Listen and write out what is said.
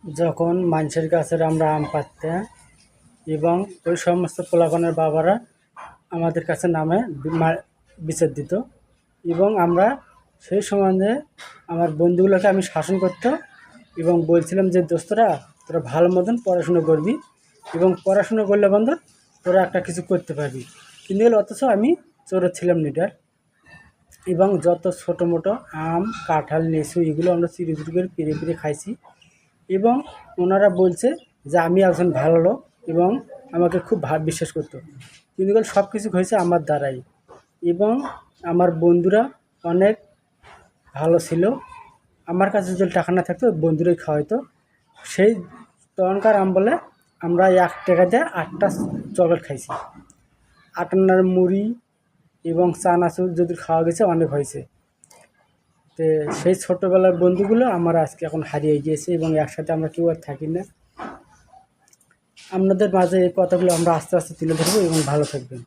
যখন মানুষের গাছের আমরা আম পাড়তাম এবং ওই সমস্ত পোলাপানের বাবারা আমাদের কাছে নামে বিচার দিত এবং আমরা সেই সম্বন্ধে আমার বন্ধুগুলোকে আমি শাসন করতাম এবং বলছিলাম যে দোস্তরা তোরা ভালো মতন পড়াশুনো করবি এবং পড়াশুনো করলে বন্ধু তোরা একটা কিছু করতে পারবি। কিন্তু অথচ আমি চোরের ছিলাম লিডার এবং যত ছোটো মোটো আম কাঁঠাল লিচু এগুলো আমরা চুরি চুরি করে পেরে পেরে খাইছি এবং ওনারা বলছে যে আমি একজন ভালো লোক এবং আমাকে খুব বিশ্বাস করতো। কিন্তু সব কিছু হয়েছে আমার দ্বারাই এবং আমার বন্ধুরা অনেক ভালো ছিল। আমার কাছে যদি টাকা না থাকতো বন্ধুরাই খাওয়াইতো। সেই তখনকার আম বলে আমরা 1 টাকা দিয়ে 8টা চকলেট খাইছি। 8 আনার মুড়ি এবং চানাচুর যদি খাওয়া গেছে অনেক হয়েছে। তো সেই ছোটোবেলার বন্ধুগুলো আমার আজকে এখন হারিয়ে গিয়েছে এবং একসাথে আমরা কেউ আর থাকি না। আপনাদের মাঝে এই কথাগুলো আমরা আস্তে আস্তে তুলে ধরবো এবং ভালো থাকবেন।